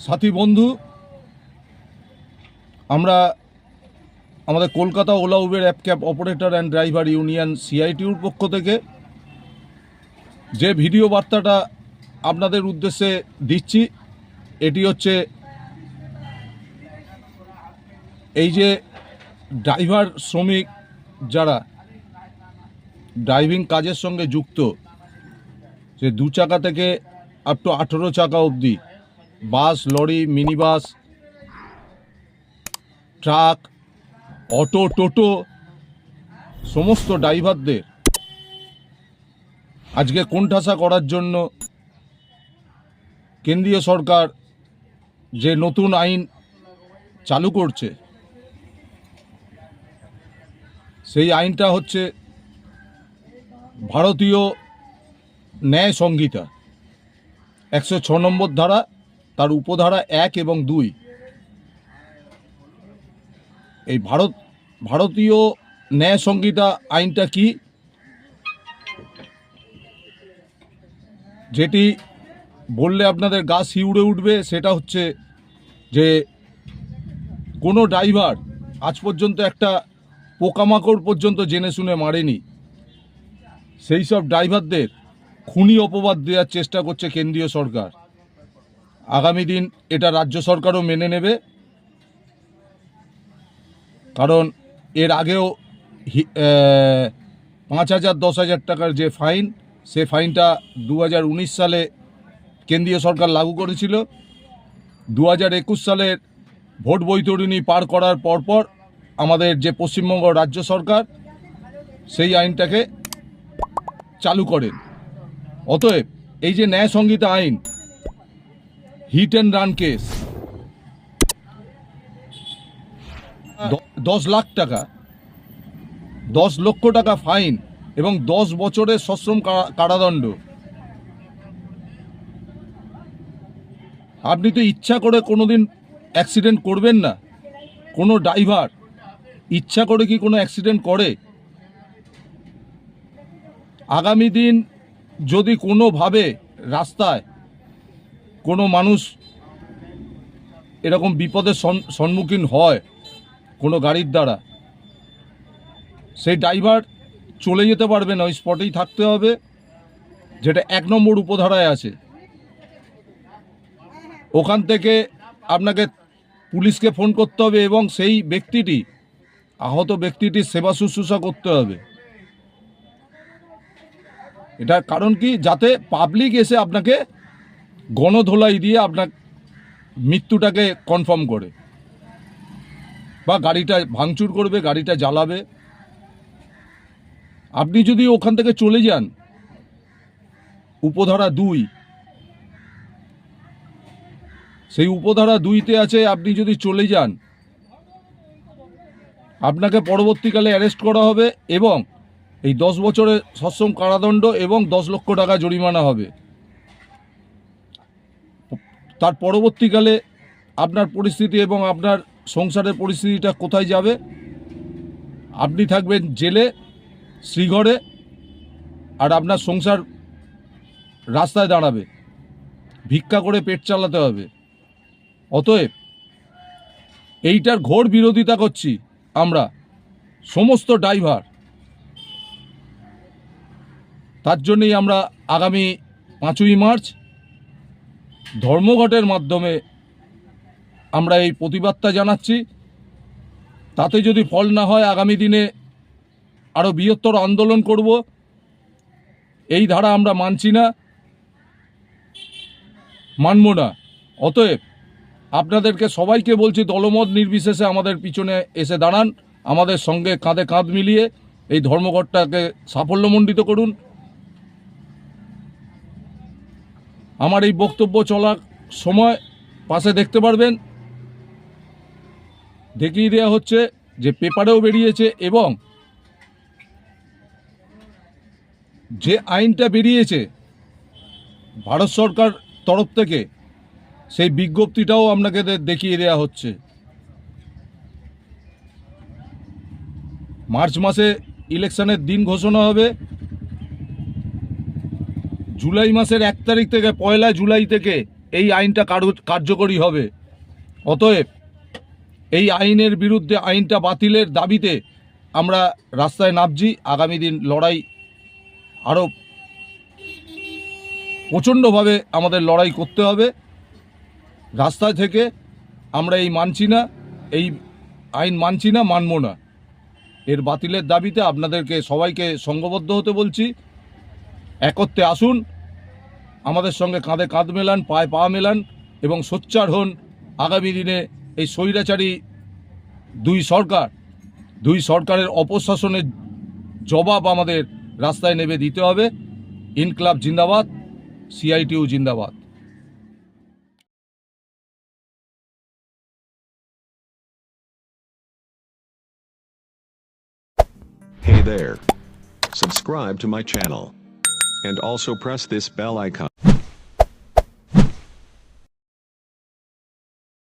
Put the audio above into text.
সাথী বন্ধু, আমরা আমাদের Kolkata Ola Uber app cab operator and driver union সিআইটিউর পক্ষ থেকে যে ভিডিও বার্তাটা আপনাদের উদ্দেশ্যে দিচ্ছি, এটি হচ্ছে এই যে ড্রাইভার শ্রমিক যারা ড্রাইভিং কাজের সঙ্গে যুক্ত, যে 2 চাকা থেকে আপ টু 18 চাকা অবধি, bus, lorry, mini bus, truck, auto, toto, সমস্ত ড্রাইভারদের আজকে কোণঠাসা করার জন্য কেন্দ্রীয় সরকার যে নতুন আইন চালু করছে, সেই আইনটা হচ্ছে ভারতীয় ন্যায় সংহিতা 106 নম্বর ধারা, তার উপধারা 1 এবং 2। এই ভারতীয় ন্যায় সংহিতা আইনটা কি, যেটি বললে আপনাদের গা শিউড়ে উঠবে, সেটা হচ্ছে যে কোনো ড্রাইভার আজ পর্যন্ত একটা পোকামাকড় পর্যন্ত জেনে শুনে মারেনি। সেই সব ড্রাইভারদের খুনি অপবাদ দেওয়ার চেষ্টা করছে কেন্দ্রীয় সরকার। আগামী দিন এটা রাজ্য সরকারও মেনে নেবে, কারণ এর আগেও 5,000 10,000 টাকার যে ফাইন, সে ফাইনটা 2019 সালে কেন্দ্রীয় সরকার লাগু করেছিল। 2021 সালের ভোট বৈতরণী পার করার পরপর আমাদের যে পশ্চিমবঙ্গ রাজ্য সরকার সেই আইনটাকে চালু করেন। অতএব এই যে ন্যায় সংহিতা আইন, hit and run case 10 lakh টাকা, 10 লক্ষ টাকা ফাইন এবং 10 বছরের সশ্রম কারাদণ্ড। আপনি তো ইচ্ছা করে কোনোদিন অ্যাক্সিডেন্ট করবেন না। কোনো ড্রাইভার ইচ্ছা করে কি কোনো অ্যাক্সিডেন্ট করে? আগামী দিন যদি কোনোভাবে রাস্তায় কোনো মানুষ এরকম বিপদের সম্মুখীন হয় কোনো গাড়ির দ্বারা, সেই ড্রাইভার চলে যেতে পারবে না, ওই স্পটেই থাকতে হবে, যেটা 1 নম্বর উপধারায় আছে। ওখান থেকে আপনাকে পুলিশকে ফোন করতে হবে এবং সেই ব্যক্তিটি, আহত ব্যক্তিটির সেবা শুশ্রূষা করতে হবে। এটার কারণ কি? যাতে পাবলিক এসে আপনাকে গণধোলাই দিয়ে আপনার মৃত্যুটাকে কনফার্ম করে, বা গাড়িটা ভাঙচুর করবে, গাড়িটা জ্বালাবে। আপনি যদি ওখান থেকে চলে যান, উপধারা 2, সেই উপধারা 2তে আছে, আপনি যদি চলে যান আপনাকে পরবর্তীকালে অ্যারেস্ট করা হবে এবং এই 10 বছরের সশ্রম কারাদণ্ড এবং 10 লক্ষ টাকা জরিমানা হবে। তার পরবর্তীকালে আপনার পরিস্থিতি এবং আপনার সংসারের পরিস্থিতিটা কোথায় যাবে? আপনি থাকবেন জেলে, শ্রীঘরে, আর আপনার সংসার রাস্তায় দাঁড়াবে, ভিক্ষা করে পেট চালাতে হবে। অতএব এইটার ঘোর বিরোধিতা করছি আমরা সমস্ত ড্রাইভার। তার জন্যই আমরা আগামী 5ই মার্চ ধর্মঘটের মাধ্যমে আমরা এই প্রতিবাদটা জানাচ্ছি। তাতে যদি ফল না হয়, আগামী দিনে আরও বৃহত্তর আন্দোলন করব। এই ধারা আমরা মানছি না, মানব না। অতএব আপনাদেরকে সবাইকে বলছি, দলমত নির্বিশেষে আমাদের পিছনে এসে দাঁড়ান, আমাদের সঙ্গে কাঁধে কাঁধ মিলিয়ে এই ধর্মঘটটাকে সাফল্যমণ্ডিত করুন। আমার এই বক্তব্য চলার সময় পাশে দেখতে পারবেন, দেখিয়ে দেওয়া হচ্ছে, যে পেপারেও বেরিয়েছে, এবং যে আইনটা বেরিয়েছে ভারত সরকার তরফ থেকে, সেই বিজ্ঞপ্তিটাও আপনাকে দেখিয়ে দেওয়া হচ্ছে। মার্চ মাসে ইলেকশনের দিন ঘোষণা হবে। জুলাই মাসের 1 তারিখ থেকে, 1 জুলাই থেকে এই আইনটা কার্যকরী হবে। অতএব এই আইনের বিরুদ্ধে, আইনটা বাতিলের দাবিতে আমরা রাস্তায় নামছি। আগামী দিন লড়াই আরও প্রচণ্ডভাবে আমাদের লড়াই করতে হবে। রাস্তায় থেকে আমরা এই মানছি না, এই আইন মানছি না, মানব না। এর বাতিলের দাবিতে আপনাদেরকে সবাইকে সংঘবদ্ধ হতে বলছি। একত্রে আসুন, আমাদের সঙ্গে কাঁধে কাঁধ মেলান, পায়ে পা মেলান এবং সোচ্চার হন। আগামী দিনে এই স্বৈরাচারী দুই সরকারের অপশাসনের জবাব আমাদের রাস্তায় নেমে দিতে হবে। ইনকলাব জিন্দাবাদ, সিআইটিউ জিন্দাবাদ। Hey there. Subscribe to my channel. And also press this bell icon.